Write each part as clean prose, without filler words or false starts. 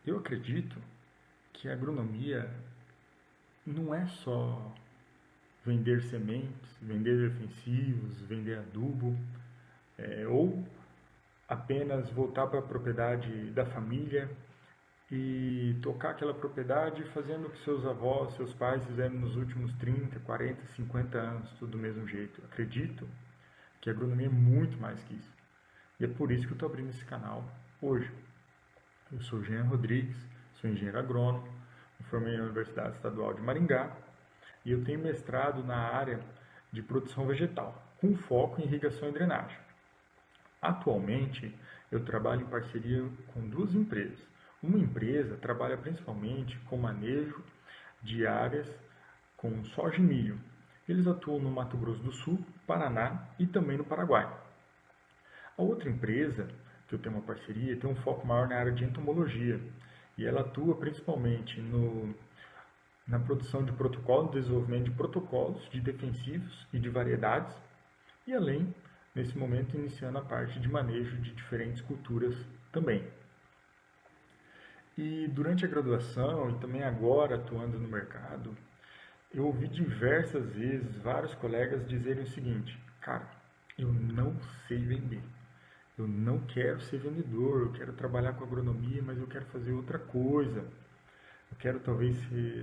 Eu acredito que a agronomia não é só vender sementes, vender defensivos, vender adubo, ou apenas voltar para a propriedade da família e tocar aquela propriedade fazendo o que seus avós, seus pais fizeram nos últimos 30, 40, 50 anos, tudo do mesmo jeito. Eu acredito que a agronomia é muito mais que isso. E é por isso que eu estou abrindo esse canal hoje. Eu sou Jean Rodrigues, sou engenheiro agrônomo, me formei na Universidade Estadual de Maringá e eu tenho mestrado na área de produção vegetal, com foco em irrigação e drenagem. Atualmente, eu trabalho em parceria com duas empresas. Uma empresa trabalha principalmente com manejo de áreas com soja e milho. Eles atuam no Mato Grosso do Sul, Paraná e também no Paraguai. A outra empresa, que eu tenho uma parceria, tem um foco maior na área de entomologia. E ela atua principalmente na produção de protocolos, desenvolvimento de protocolos de defensivos e de variedades, e além, nesse momento, iniciando a parte de manejo de diferentes culturas também. E durante a graduação e também agora atuando no mercado, eu ouvi diversas vezes vários colegas dizerem o seguinte: cara, eu não sei vender. Eu não quero ser vendedor, eu quero trabalhar com agronomia, mas eu quero fazer outra coisa. Eu quero talvez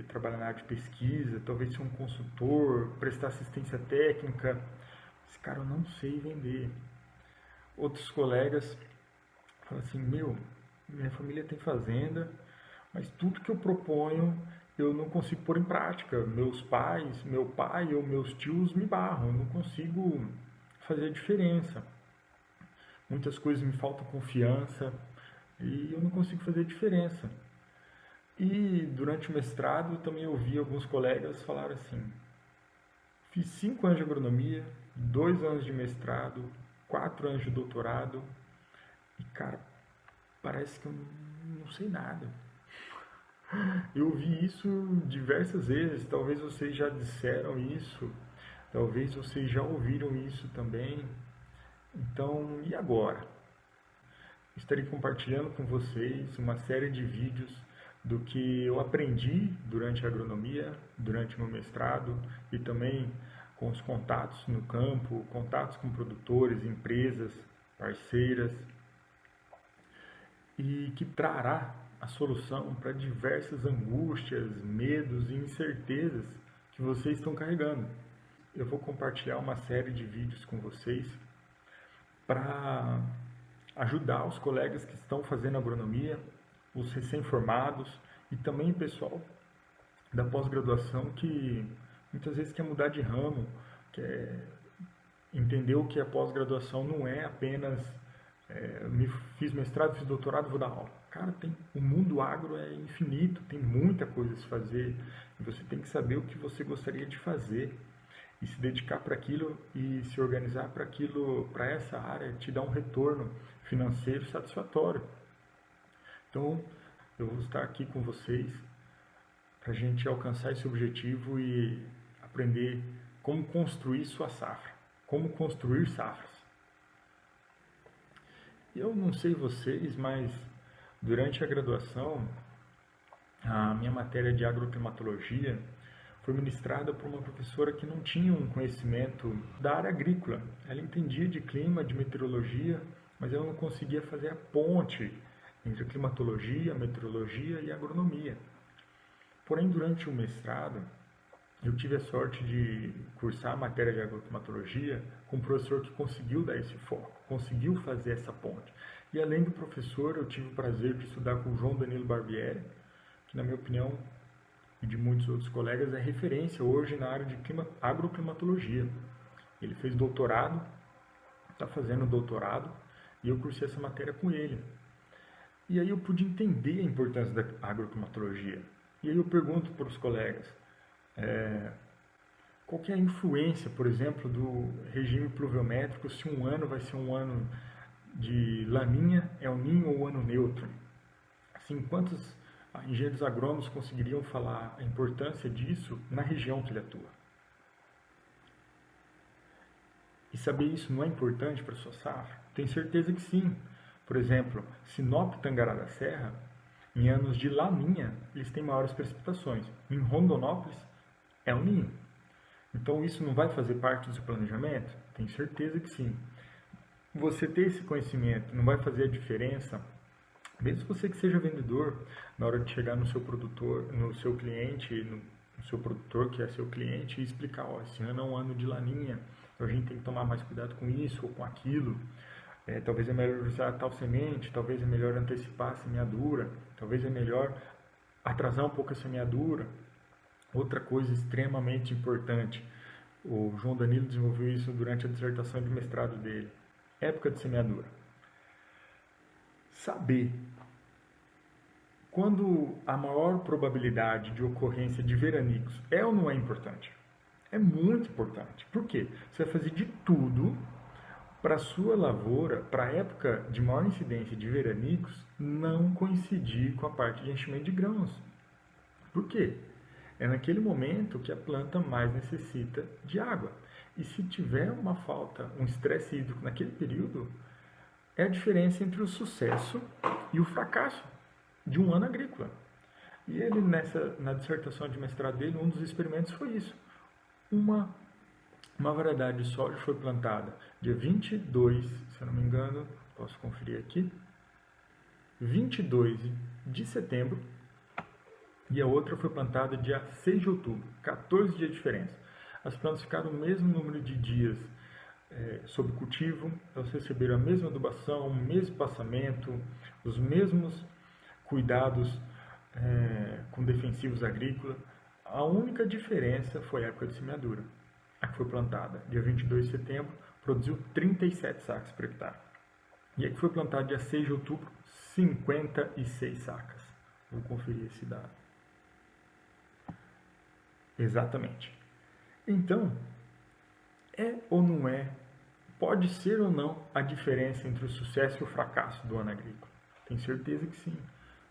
trabalhar na área de pesquisa, talvez ser um consultor, prestar assistência técnica. Esse cara, eu não sei vender. Outros colegas falam assim: minha família tem fazenda, mas tudo que eu proponho eu não consigo pôr em prática. Meu pai ou meus tios me barram, eu não consigo fazer a diferença. Muitas coisas me faltam confiança e eu não consigo fazer a diferença. E durante o mestrado eu também ouvi alguns colegas falar assim: fiz 5 anos de agronomia, 2 anos de mestrado, 4 anos de doutorado e, cara, parece que eu não sei nada. Eu ouvi isso diversas vezes, talvez vocês já disseram isso, talvez vocês já ouviram isso também. Então, e agora? Estarei compartilhando com vocês uma série de vídeos do que eu aprendi durante a agronomia, durante meu mestrado e também com os contatos no campo, contatos com produtores, empresas, parceiras, e que trará a solução para diversas angústias, medos e incertezas que vocês estão carregando. Eu vou compartilhar uma série de vídeos com vocês para ajudar os colegas que estão fazendo agronomia, os recém-formados e também o pessoal da pós-graduação que muitas vezes quer mudar de ramo, quer entender que a pós-graduação não é apenas fiz mestrado, fiz doutorado, vou dar aula. Cara, o mundo agro é infinito, tem muita coisa a se fazer e você tem que saber o que você gostaria de fazer e se dedicar para aquilo e se organizar para aquilo, para essa área, te dar um retorno financeiro satisfatório. Então, eu vou estar aqui com vocês para a gente alcançar esse objetivo e aprender como construir sua safra, como construir safras. Eu não sei vocês, mas durante a graduação, a minha matéria de agroclimatologia foi ministrada por uma professora que não tinha um conhecimento da área agrícola. Ela entendia de clima, de meteorologia, mas ela não conseguia fazer a ponte entre climatologia, meteorologia e agronomia. Porém, durante o mestrado, eu tive a sorte de cursar a matéria de agroclimatologia com um professor que conseguiu dar esse foco, conseguiu fazer essa ponte. E além do professor, eu tive o prazer de estudar com o João Danilo Barbieri, que na minha opinião e de muitos outros colegas é referência hoje na área de agroclimatologia. Ele fez doutorado, está fazendo doutorado, e eu cursei essa matéria com ele. E aí eu pude entender a importância da agroclimatologia. E aí eu pergunto para os colegas, qual que é a influência, por exemplo, do regime pluviométrico, se um ano vai ser um ano de laninha, El Niño ou ano neutro? Assim, quantos engenheiros agrônomos conseguiriam falar a importância disso na região que ele atua? E saber isso não é importante para a sua safra? Tenho certeza que sim. Por exemplo, Sinop Tangará da Serra Em anos de laninha, eles têm maiores precipitações. Em Rondonópolis, é um ninho. Então, isso não vai fazer parte do seu planejamento? Tenho certeza que sim. Você ter esse conhecimento não vai fazer a diferença, mesmo você que seja vendedor, na hora de chegar no seu produtor, no seu cliente, no seu produtor que é seu cliente, e explicar, ó, esse ano é um ano de laninha, então a gente tem que tomar mais cuidado com isso ou com aquilo. Talvez é melhor usar tal semente, talvez é melhor antecipar a semeadura, talvez é melhor atrasar um pouco a semeadura. Outra coisa extremamente importante, o João Danilo desenvolveu isso durante a dissertação de mestrado dele, época de semeadura. Saber quando a maior probabilidade de ocorrência de veranicos é ou não é importante? É muito importante. Por quê? Você vai fazer de tudo para a sua lavoura, para a época de maior incidência de veranicos, não coincidir com a parte de enchimento de grãos. Por quê? É naquele momento que a planta mais necessita de água. E se tiver uma falta, um estresse hídrico naquele período, é a diferença entre o sucesso e o fracasso de um ano agrícola. E ele, na dissertação de mestrado dele, um dos experimentos foi isso. Uma variedade de soja foi plantada dia 22, se eu não me engano, posso conferir aqui, 22 de setembro, e a outra foi plantada dia 6 de outubro, 14 dias de diferença. As plantas ficaram o mesmo número de dias sob cultivo, elas receberam a mesma adubação, o mesmo passamento, os mesmos cuidados com defensivos agrícolas. A única diferença foi a época de semeadura. A que foi plantada dia 22 de setembro produziu 37 sacas por hectare. E a que foi plantada dia 6 de outubro, 56 sacas. Vou conferir esse dado. Exatamente. Então, é ou não é, pode ser ou não a diferença entre o sucesso e o fracasso do ano agrícola? Tenho certeza que sim.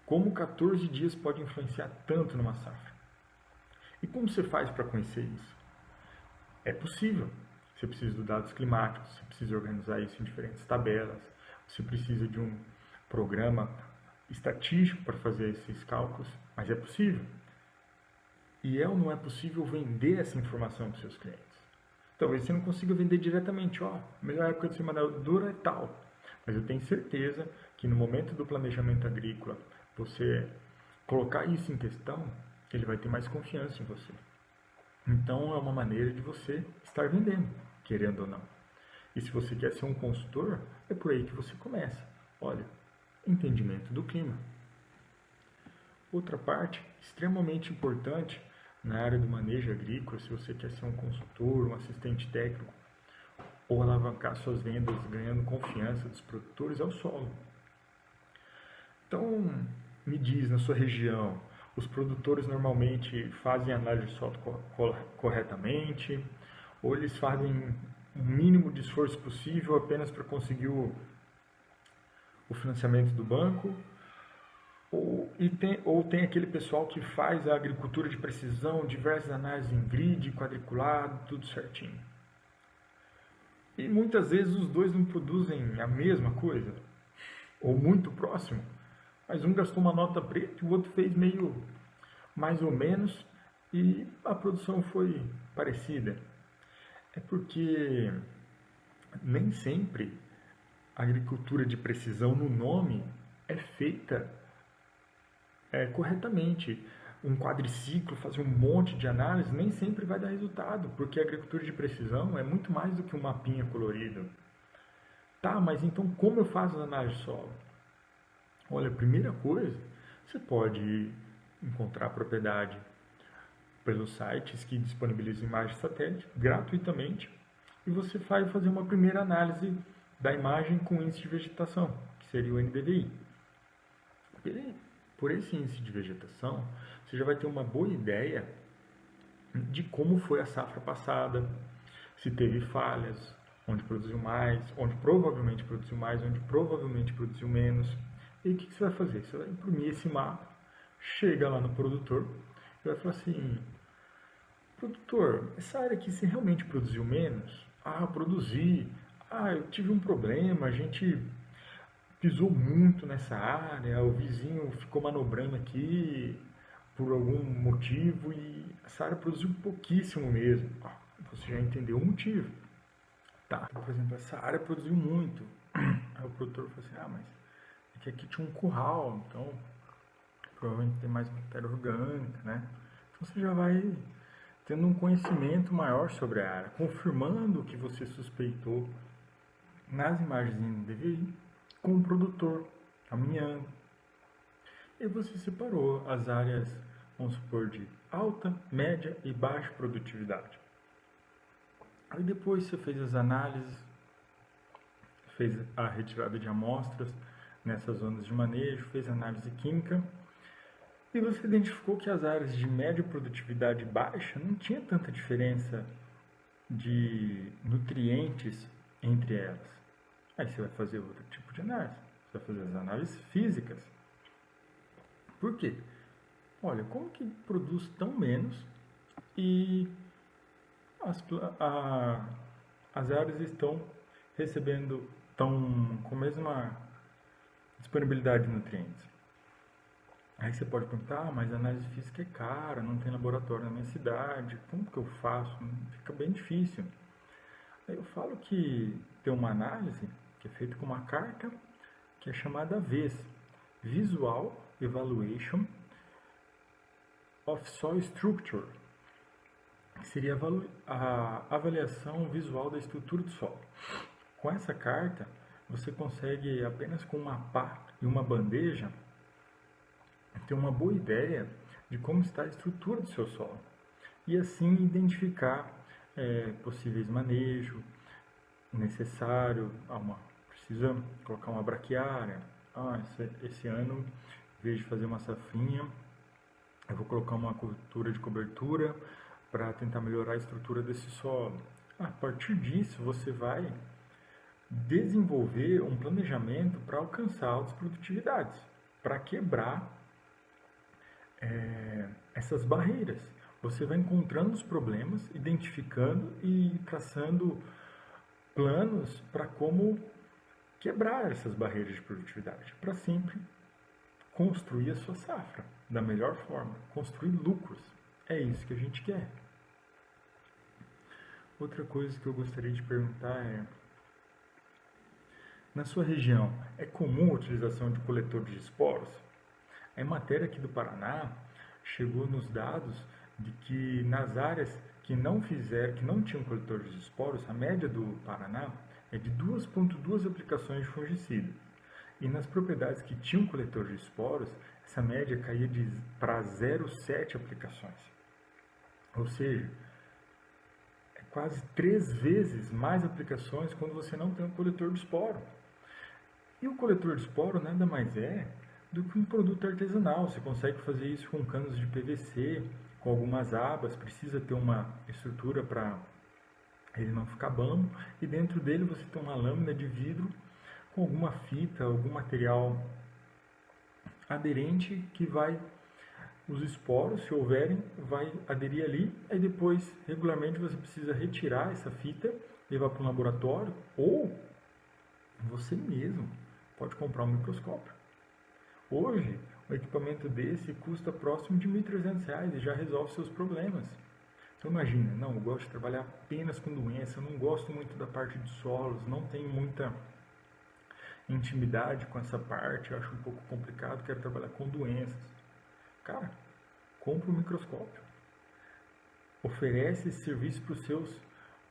Como 14 dias pode influenciar tanto numa safra? E como você faz para conhecer isso? É possível. Você precisa de dados climáticos, você precisa organizar isso em diferentes tabelas, você precisa de um programa estatístico para fazer esses cálculos, mas é possível. E é ou não é possível vender essa informação para os seus clientes? Talvez você não consiga vender diretamente, ó, a melhor época de semeadura é tal. Mas eu tenho certeza que no momento do planejamento agrícola, você colocar isso em questão, ele vai ter mais confiança em você. Então é uma maneira de você estar vendendo, querendo ou não. E se você quer ser um consultor, é por aí que você começa. Olha, entendimento do clima. Outra parte extremamente importante na área do manejo agrícola, se você quer ser um consultor, um assistente técnico, ou alavancar suas vendas ganhando confiança dos produtores, é o solo. Então, me diz, na sua região, os produtores normalmente fazem a análise de solo corretamente, ou eles fazem o mínimo de esforço possível apenas para conseguir o financiamento do banco, ou tem aquele pessoal que faz a agricultura de precisão, diversas análises em grid, quadriculado, tudo certinho. E muitas vezes os dois não produzem a mesma coisa, ou muito próximo, mas um gastou uma nota preta e o outro fez meio mais ou menos e a produção foi parecida. É porque nem sempre a agricultura de precisão no nome é feita corretamente. Um quadriciclo, fazer um monte de análise, nem sempre vai dar resultado, porque a agricultura de precisão é muito mais do que um mapinha colorido. Tá, mas então como eu faço a análise de solo? Olha, a primeira coisa, você pode encontrar a propriedade pelos sites que disponibilizam imagens satélite gratuitamente e você vai fazer uma primeira análise da imagem com índice de vegetação, que seria o NDVI. Por esse índice de vegetação, você já vai ter uma boa ideia de como foi a safra passada, se teve falhas, onde produziu mais, onde provavelmente produziu mais, onde provavelmente produziu menos. E o que você vai fazer? Você vai imprimir esse mapa, chega lá no produtor e vai falar assim: produtor, essa área aqui você realmente produziu menos? Ah, produzi. Ah, eu tive um problema, a gente pisou muito nessa área, o vizinho ficou manobrando aqui por algum motivo e essa área produziu pouquíssimo mesmo. Você já entendeu o motivo. Tá, então, por exemplo, essa área produziu muito. Aí o produtor falou assim, mas é que aqui tinha um curral, então provavelmente tem mais matéria orgânica, né? Então você já vai tendo um conhecimento maior sobre a área, confirmando o que você suspeitou nas imagens em DVI com o produtor, caminhando. E você separou as áreas, vamos supor, de alta, média e baixa produtividade. Aí depois você fez as análises, fez a retirada de amostras nessas zonas de manejo, fez análise química e você identificou que as áreas de média produtividade baixa não tinha tanta diferença de nutrientes entre elas. Aí você vai fazer outro tipo de análise, você vai fazer as análises físicas. Por quê? Olha, como que produz tão menos e as áreas estão recebendo com a mesma disponibilidade de nutrientes? Aí você pode perguntar, mas a análise física é cara, não tem laboratório na minha cidade, como que eu faço? Fica bem difícil. Aí eu falo que tem uma análise que é feita com uma carta que é chamada VES, Visual Evaluation of Soil Structure, que seria a avaliação visual da estrutura do solo. Com essa carta, você consegue apenas com uma pá e uma bandeja ter uma boa ideia de como está a estrutura do seu solo e assim identificar possíveis manejos necessário, precisa colocar uma braquiária, esse ano, em vez de fazer uma safrinha, eu vou colocar uma cultura de cobertura para tentar melhorar a estrutura desse solo. A partir disso, você vai desenvolver um planejamento para alcançar altas produtividades, para quebrar essas barreiras. Você vai encontrando os problemas, identificando e traçando planos para como quebrar essas barreiras de produtividade, para sempre construir a sua safra da melhor forma, construir lucros. É isso que a gente quer. Outra coisa que eu gostaria de perguntar é: na sua região, é comum a utilização de coletores de esporos? A matéria aqui do Paraná chegou nos dados de que nas áreas que não tinham coletores de esporos, a média do Paraná é de 2,2 aplicações de fungicida. E nas propriedades que tinham coletor de esporos, essa média caía para 0,7 aplicações. Ou seja, é quase 3 vezes mais aplicações quando você não tem um coletor de esporo. E o coletor de esporo nada mais é do que um produto artesanal. Você consegue fazer isso com canos de PVC, com algumas abas, precisa ter uma estrutura para ele não ficar bambo, e dentro dele você tem uma lâmina de vidro com alguma fita, algum material aderente que os esporos, se houverem, vai aderir ali, aí depois, regularmente, você precisa retirar essa fita, levar para um laboratório, ou você mesmo pode comprar um microscópio. Hoje, um equipamento desse custa próximo de R$ 1.300 e já resolve seus problemas. Então imagina, eu gosto de trabalhar apenas com doença, eu não gosto muito da parte de solos, não tenho muita intimidade com essa parte, eu acho um pouco complicado, quero trabalhar com doenças. Cara, compra um microscópio. Oferece esse serviço para os seus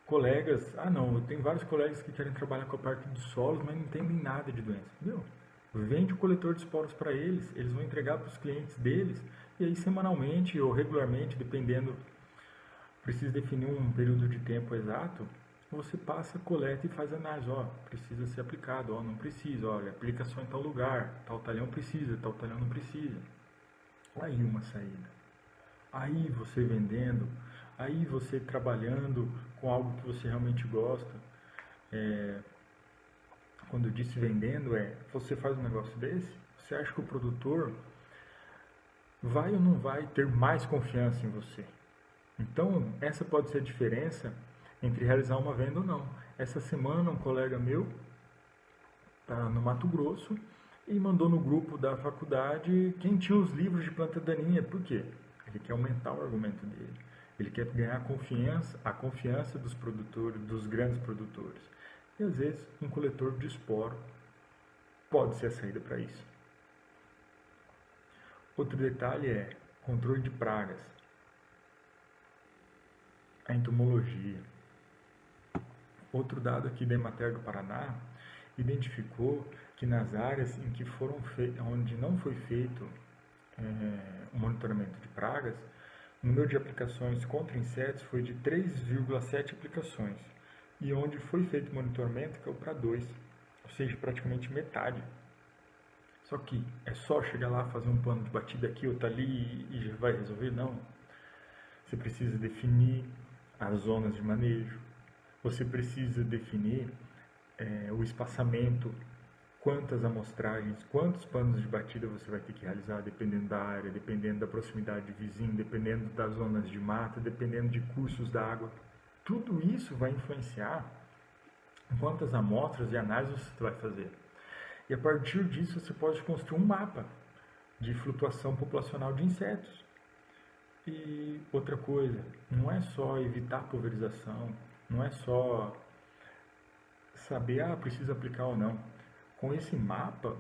colegas. Eu tenho vários colegas que querem trabalhar com a parte de solos, mas não entendem nada de doença. Vende o coletor de esporos para eles vão entregar para os clientes deles, e aí semanalmente ou regularmente, dependendo, precisa definir um período de tempo exato, você passa, coleta e faz análise. Precisa ser aplicado, não precisa, aplica só em tal lugar, tal talhão precisa, tal talhão não precisa. Aí uma saída. Aí você vendendo, aí você trabalhando com algo que você realmente gosta. Quando eu disse vendendo, você faz um negócio desse, você acha que o produtor vai ou não vai ter mais confiança em você? Então, essa pode ser a diferença entre realizar uma venda ou não. Essa semana, um colega meu no Mato Grosso e mandou no grupo da faculdade quem tinha os livros de planta daninha. Por quê? Ele quer aumentar o argumento dele. Ele quer ganhar a confiança dos produtores, dos grandes produtores. E às vezes um coletor de esporo pode ser a saída para isso. Outro detalhe é controle de pragas. A entomologia. Outro dado aqui da Emater do Paraná identificou que nas áreas em que onde não foi feito o monitoramento de pragas, o número de aplicações contra insetos foi de 3,7 aplicações, e onde foi feito o monitoramento caiu para 2, ou seja, praticamente metade. Só que é só chegar lá, fazer um plano de batida aqui, outro ali e já vai resolver? Não. Você precisa definir as zonas de manejo, você precisa definir o espaçamento, quantas amostragens, quantos panos de batida você vai ter que realizar, dependendo da área, dependendo da proximidade de vizinho, dependendo das zonas de mata, dependendo de cursos d'água. Tudo isso vai influenciar em quantas amostras e análises você vai fazer. E a partir disso você pode construir um mapa de flutuação populacional de insetos. E outra coisa, não é só evitar pulverização, não é só saber, precisa aplicar ou não. Com esse mapa,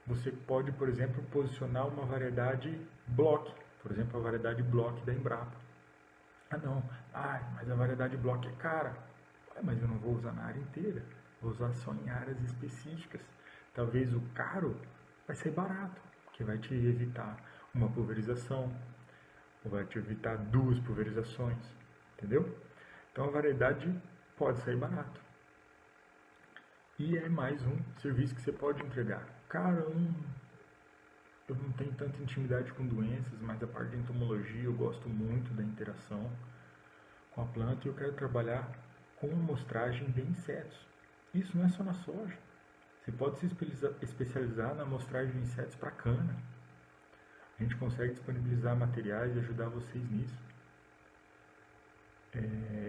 você pode, por exemplo, posicionar uma variedade block, por exemplo, a variedade block da Embrapa. Mas a variedade block é cara. Mas eu não vou usar na área inteira, vou usar só em áreas específicas. Talvez o caro vai ser barato, que vai te evitar uma pulverização, ou vai te evitar 2 pulverizações, entendeu? Então a variedade pode sair barato. E é mais um serviço que você pode entregar. Cara, eu não tenho tanta intimidade com doenças, mas a parte de entomologia eu gosto muito da interação com a planta e eu quero trabalhar com amostragem de insetos. Isso não é só na soja. Você pode se especializar na amostragem de insetos para cana. A gente consegue disponibilizar materiais e ajudar vocês nisso.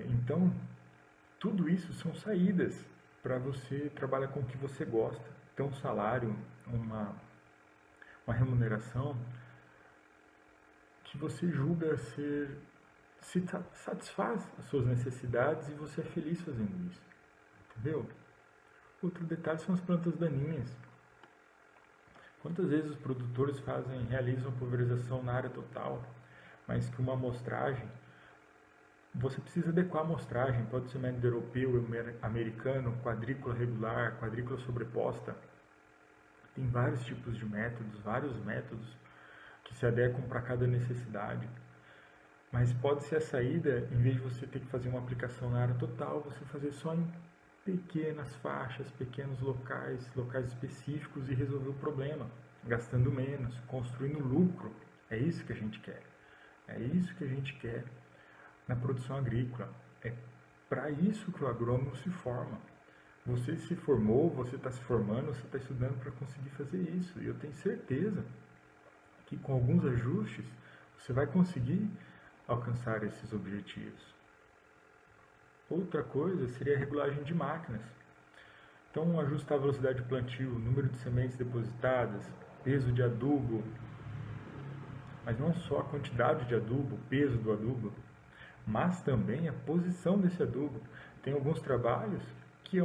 Então, tudo isso são saídas para você trabalhar com o que você gosta. Ter um salário, uma remuneração que você julga se satisfaz as suas necessidades e você é feliz fazendo isso. Entendeu? Outro detalhe são as plantas daninhas. Quantas vezes os produtores realizam pulverização na área total, mas que uma amostragem, você precisa adequar a amostragem, pode ser método europeu, americano, quadrícula regular, quadrícula sobreposta. Tem vários tipos de métodos, vários métodos que se adequam para cada necessidade. Mas pode ser a saída, em vez de você ter que fazer uma aplicação na área total, você fazer só em pequenas faixas, pequenos locais específicos e resolver o problema, gastando menos, construindo lucro. É isso que a gente quer. É isso que a gente quer na produção agrícola. É para isso que o agrônomo se forma. Você se formou, você está se formando, você está estudando para conseguir fazer isso. E eu tenho certeza que com alguns ajustes você vai conseguir alcançar esses objetivos. Outra coisa seria a regulagem de máquinas. Então, ajustar a velocidade de plantio, número de sementes depositadas, peso de adubo, mas não só a quantidade de adubo, o peso do adubo, mas também a posição desse adubo. Tem alguns trabalhos que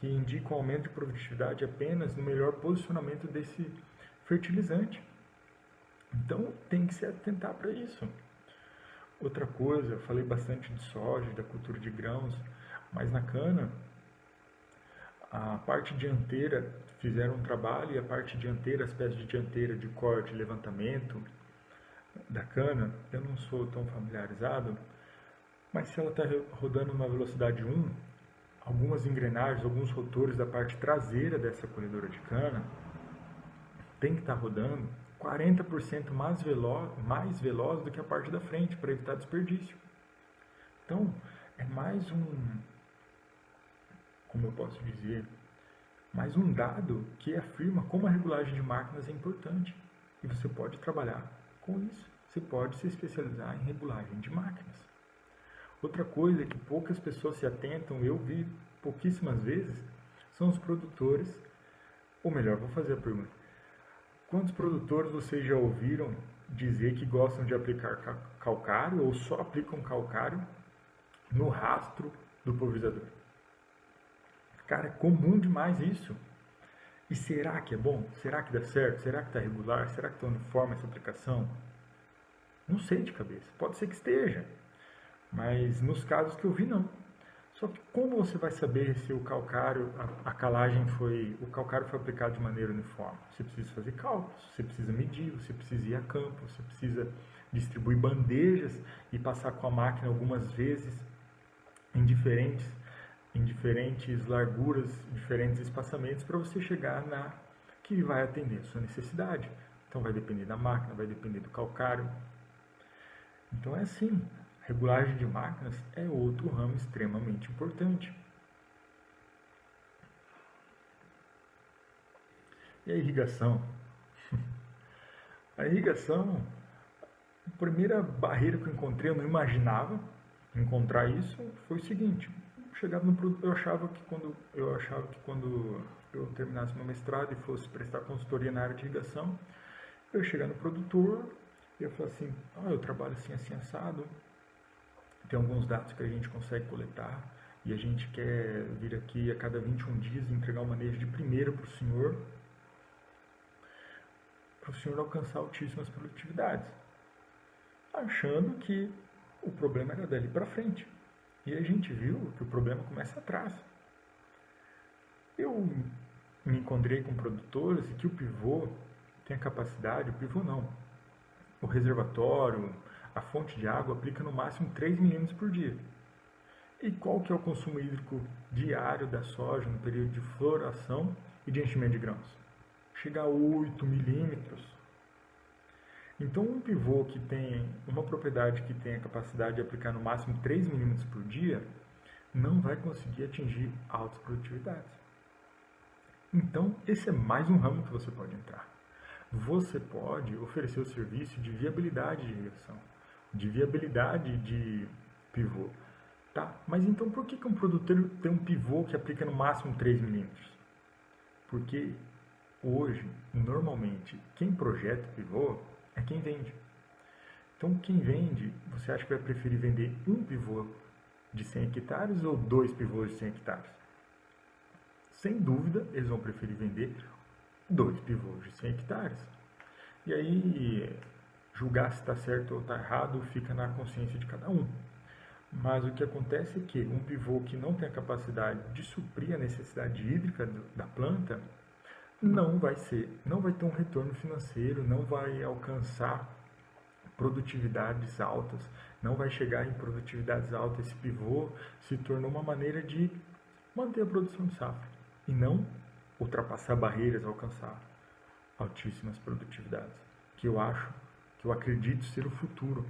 indicam aumento de produtividade apenas no melhor posicionamento desse fertilizante. Então, tem que se atentar para isso. Outra coisa, eu falei bastante de soja, da cultura de grãos, mas na cana, a parte dianteira fizeram um trabalho e a parte dianteira, as peças de dianteira de corte e levantamento da cana, eu não sou tão familiarizado, mas se ela está rodando numa velocidade 1, algumas engrenagens, alguns rotores da parte traseira dessa colhedora de cana tem que estar rodando 40% mais veloz do que a parte da frente, para evitar desperdício. Então, é mais como eu posso dizer, mais um dado que afirma como a regulagem de máquinas é importante. E você pode trabalhar com isso. Você pode se especializar em regulagem de máquinas. Outra coisa que poucas pessoas se atentam, eu vi pouquíssimas vezes, são os produtores Ou melhor, vou fazer a pergunta. Quantos produtores vocês já ouviram dizer que gostam de aplicar calcário ou só aplicam calcário no rastro do pulverizador? Cara, é comum demais isso. E será que é bom? Será que dá certo? Será que está regular? Será que está uniforme essa aplicação? Não sei de cabeça. Pode ser que esteja, mas nos casos que eu vi, não. Só que como você vai saber se o calcário, a calagem foi, o calcário foi aplicado de maneira uniforme? Você precisa fazer cálculos, você precisa medir, você precisa ir a campo, você precisa distribuir bandejas e passar com a máquina algumas vezes em diferentes larguras, diferentes espaçamentos para você chegar na que vai atender a sua necessidade. Então vai depender da máquina, vai depender do calcário. Então é assim, regulagem de máquinas é outro ramo extremamente importante. E a irrigação? A irrigação, a primeira barreira que eu encontrei, eu não imaginava encontrar isso, foi o seguinte: chegava no produto, eu achava que quando eu terminasse meu mestrado e fosse prestar consultoria na área de irrigação, eu ia chegar no produtor e ia falar assim: eu trabalho assim, assim, assado, tem alguns dados que a gente consegue coletar e a gente quer vir aqui a cada 21 dias e entregar um manejo de primeira para o senhor alcançar altíssimas produtividades, achando que o problema era dali para frente. E a gente viu que o problema começa atrás. Eu me encontrei com produtores e que o pivô tem a capacidade, o pivô não, o reservatório, a fonte de água aplica no máximo 3 milímetros por dia. E qual que é o consumo hídrico diário da soja no período de floração e de enchimento de grãos? Chega a 8 milímetros. Então, um pivô que tem uma propriedade que tem a capacidade de aplicar no máximo 3 milímetros por dia, não vai conseguir atingir altas produtividades. Então, esse é mais um ramo que você pode entrar. Você pode oferecer o serviço de viabilidade de irrigação, de viabilidade de pivô. Tá? Mas então, por que um produtor tem um pivô que aplica no máximo 3 milímetros? Porque hoje, normalmente, quem projeta pivô é quem vende. Então, quem vende, você acha que vai preferir vender um pivô de 100 hectares ou 2 pivôs de 100 hectares? Sem dúvida, eles vão preferir vender 2 pivôs de 100 hectares. E aí, julgar se está certo ou está errado fica na consciência de cada um. Mas o que acontece é que um pivô que não tem a capacidade de suprir a necessidade hídrica da planta não vai ter um retorno financeiro, não vai alcançar produtividades altas, não vai chegar em produtividades altas. Esse pivô se tornou uma maneira de manter a produção de safra e não ultrapassar barreiras, alcançar altíssimas produtividades, que eu acredito ser o futuro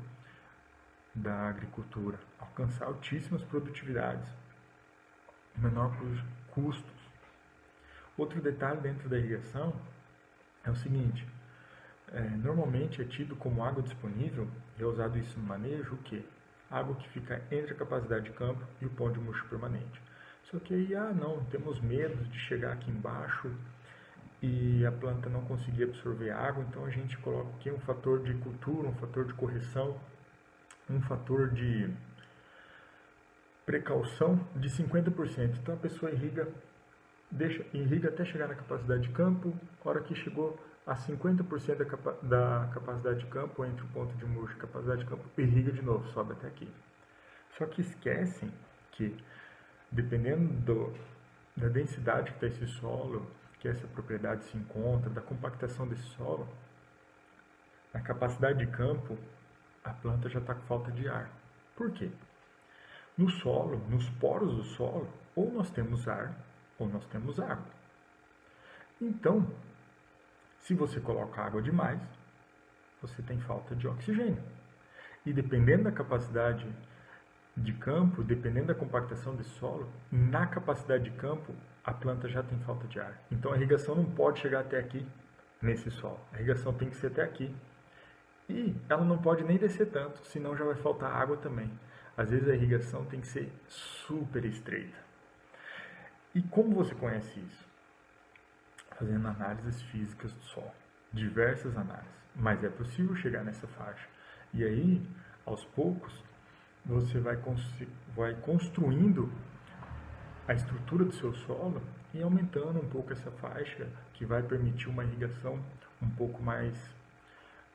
da agricultura, alcançar altíssimas produtividades, menor custos. Outro detalhe dentro da irrigação é o seguinte: normalmente é tido como água disponível, e é usado isso no manejo, o quê? Água que fica entre a capacidade de campo e o pó de murcho permanente. Só que aí, não, temos medo de chegar aqui embaixo e a planta não conseguir absorver água, então a gente coloca aqui um fator de cultura, um fator de correção, um fator de precaução de 50%. Então a pessoa irriga até chegar na capacidade de campo, a hora que chegou a 50% da capacidade de campo, entre o ponto de murcho e a capacidade de campo, irriga de novo, sobe até aqui. Só que esquecem que, dependendo da densidade que está esse solo, que essa propriedade se encontra, da compactação desse solo, na capacidade de campo, a planta já está com falta de ar. Por quê? No solo, nos poros do solo, ou nós temos ar, ou nós temos água. Então, se você coloca água demais, você tem falta de oxigênio. E dependendo da capacidade de campo, dependendo da compactação desse solo, na capacidade de campo, a planta já tem falta de ar. Então a irrigação não pode chegar até aqui, nesse solo. A irrigação tem que ser até aqui. E ela não pode nem descer tanto, senão já vai faltar água também. Às vezes a irrigação tem que ser super estreita. E como você conhece isso? fazendo análises físicas do solo, diversas análises, mas é possível chegar nessa faixa. E aí, aos poucos, você vai construindo a estrutura do seu solo e aumentando um pouco essa faixa, que vai permitir uma irrigação um pouco mais,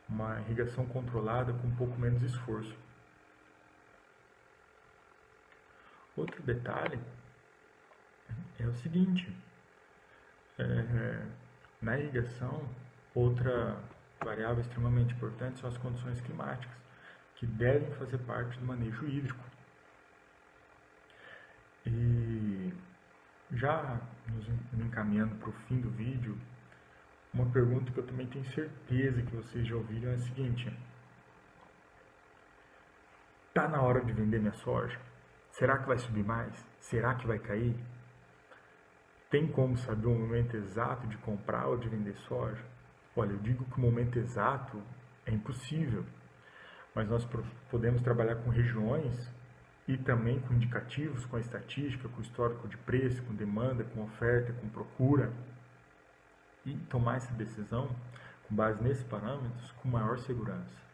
uma irrigação controlada com um pouco menos esforço. Outro detalhe é o seguinte, na irrigação, outra variável extremamente importante são as condições climáticas, que devem fazer parte do manejo hídrico. E já nos encaminhando para o fim do vídeo, uma pergunta que eu também tenho certeza que vocês já ouviram é a seguinte: tá na hora de vender minha soja? Será que vai subir mais? Será que vai cair? Tem como saber o momento exato de comprar ou de vender soja? Olha, eu digo que o momento exato é impossível, mas nós podemos trabalhar com regiões e também com indicativos, com a estatística, com o histórico de preço, com demanda, com oferta, com procura, e tomar essa decisão com base nesses parâmetros com maior segurança.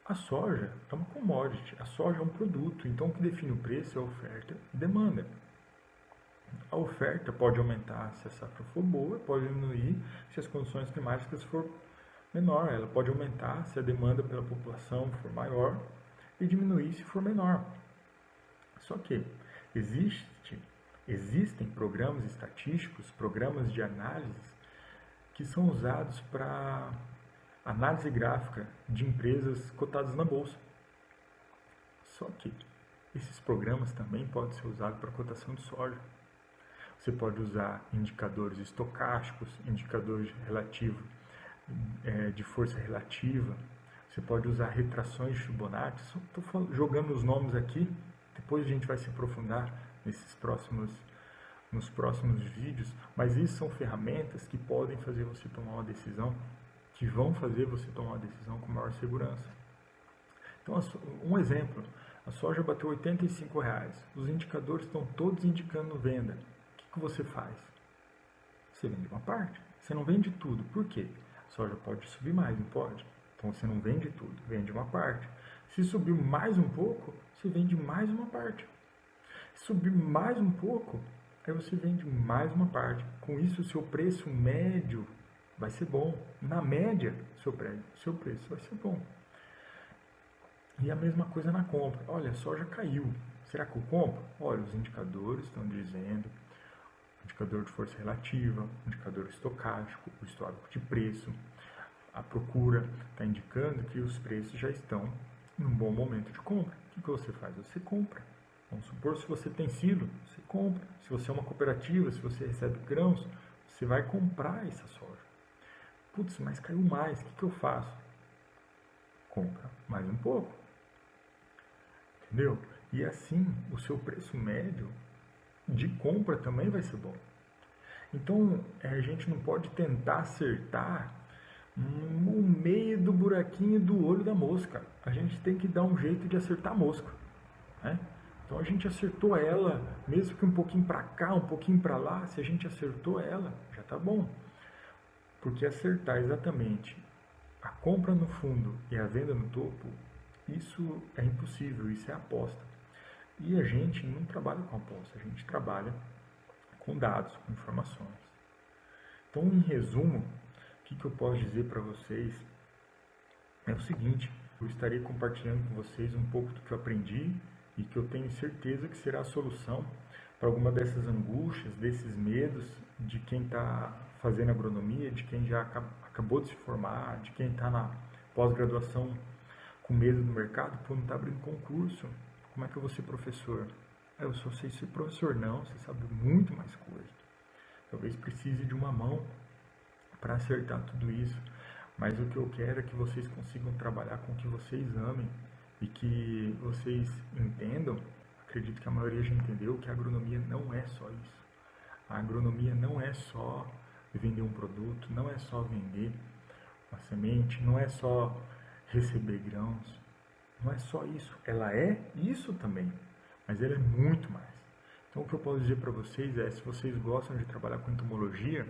A soja é uma commodity, a soja é um produto, então o que define o preço é a oferta e demanda. A oferta pode aumentar se a safra for boa, pode diminuir se as condições climáticas for menor, ela pode aumentar se a demanda pela população for maior e diminuir se for menor. Só que existem programas estatísticos, programas de análise que são usados para análise gráfica de empresas cotadas na bolsa. Só que esses programas também podem ser usados para cotação de soja. Você pode usar indicadores estocásticos, indicadores relativos de força relativa. Você pode usar retrações de Fibonacci. Estou jogando os nomes aqui. Depois a gente vai se aprofundar nos próximos vídeos. Mas isso são ferramentas que podem fazer você tomar uma decisão, que vão fazer você tomar uma decisão com maior segurança. Então, um exemplo. A soja bateu R$ 85,00. Os indicadores estão todos indicando venda. O que você faz? Você vende uma parte. Você não vende tudo. Por quê? A soja pode subir mais, não pode? Então você não vende tudo, vende uma parte. Se subir mais um pouco, você vende mais uma parte. Se subir mais um pouco, aí você vende mais uma parte. Com isso, o seu preço médio vai ser bom. Na média, seu preço vai ser bom. E a mesma coisa na compra. Olha, a soja caiu. Será que eu compro? Olha, os indicadores estão dizendo, indicador de força relativa, indicador estocástico, o histórico de preço, a procura está indicando que os preços já estão em um bom momento de compra. O que você faz? Você compra. Vamos supor, se você tem silo, você compra. Se você é uma cooperativa, se você recebe grãos, você vai comprar essa soja. Putz, mas caiu mais, o que eu faço? Compra mais um pouco. Entendeu? E assim, o seu preço médio de compra também vai ser bom. Então, a gente não pode tentar acertar no meio do buraquinho do olho da mosca. A gente tem que dar um jeito de acertar a mosca, né? Então a gente acertou ela, mesmo que um pouquinho para cá, um pouquinho para lá, se a gente acertou ela, já está bom. Porque acertar exatamente a compra no fundo e a venda no topo, isso é impossível, isso é aposta. E a gente não trabalha com aposta, a gente trabalha com dados, com informações. Então, em resumo, o que eu posso dizer para vocês é o seguinte: eu estarei compartilhando com vocês um pouco do que eu aprendi e que eu tenho certeza que será a solução para alguma dessas angústias, desses medos de quem está fazendo agronomia, de quem já acabou de se formar, de quem está na pós-graduação com medo do mercado, por não estar abrindo concurso. Como é que eu vou ser professor? Eu só sei ser professor. Não, você sabe muito mais coisa. Talvez precise de uma mão para acertar tudo isso. Mas o que eu quero é que vocês consigam trabalhar com o que vocês amem e que vocês entendam, acredito que a maioria já entendeu, que a agronomia não é só isso. A agronomia não é só vender um produto, não é só vender uma semente, não é só receber grãos, não é só isso. Ela é isso também, mas ela é muito mais. Então o que eu posso dizer para vocês é, se vocês gostam de trabalhar com entomologia,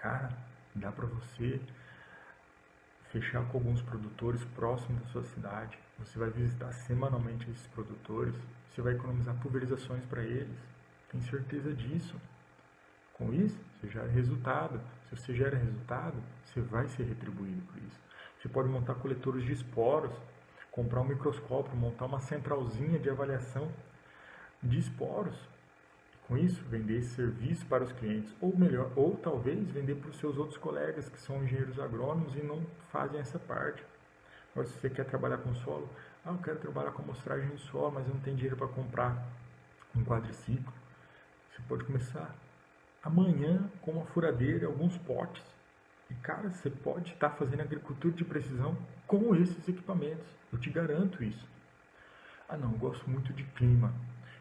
Cara, dá para você fechar com alguns produtores próximos da sua cidade. Você vai visitar semanalmente esses produtores, você vai economizar pulverizações para eles. Tem certeza disso? Com isso, você gera resultado. Se você gera resultado, você vai ser retribuído por isso. Você pode montar coletores de esporos, comprar um microscópio, montar uma centralzinha de avaliação de esporos. Com isso, vender esse serviço para os clientes, ou melhor, ou talvez vender para os seus outros colegas que são engenheiros agrônomos e não fazem essa parte. Agora, se você quer trabalhar com solo, eu quero trabalhar com amostragem de solo, mas eu não tenho dinheiro para comprar um quadriciclo. Você pode começar amanhã com uma furadeira e alguns potes. E, cara, você pode estar fazendo agricultura de precisão com esses equipamentos. Eu te garanto isso. Não, eu gosto muito de clima.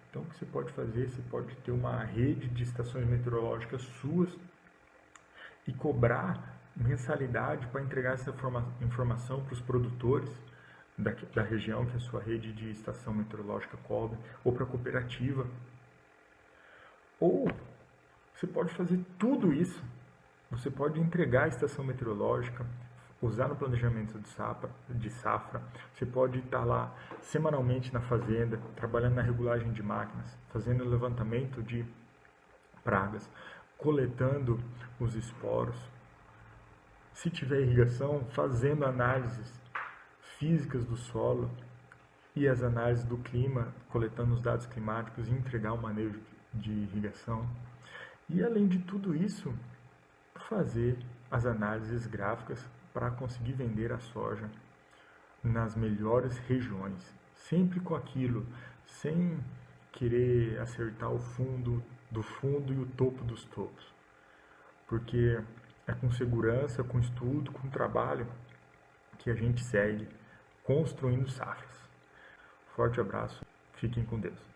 Então, o que você pode fazer? Você pode ter uma rede de estações meteorológicas suas e cobrar mensalidade para entregar essa informação para os produtores da região que a sua rede de estação meteorológica cobre, ou para a cooperativa. Ou você pode fazer tudo isso. Você pode entregar a estação meteorológica, usar no planejamento de safra. Você pode estar lá semanalmente na fazenda, trabalhando na regulagem de máquinas, fazendo o levantamento de pragas, coletando os esporos. Se tiver irrigação, fazendo análises físicas do solo e as análises do clima, coletando os dados climáticos e entregar o manejo de irrigação. E além de tudo isso, fazer as análises gráficas para conseguir vender a soja nas melhores regiões, sempre com aquilo, sem querer acertar o fundo do fundo e o topo dos topos, porque é com segurança, com estudo, com trabalho que a gente segue construindo safras. Forte abraço, fiquem com Deus.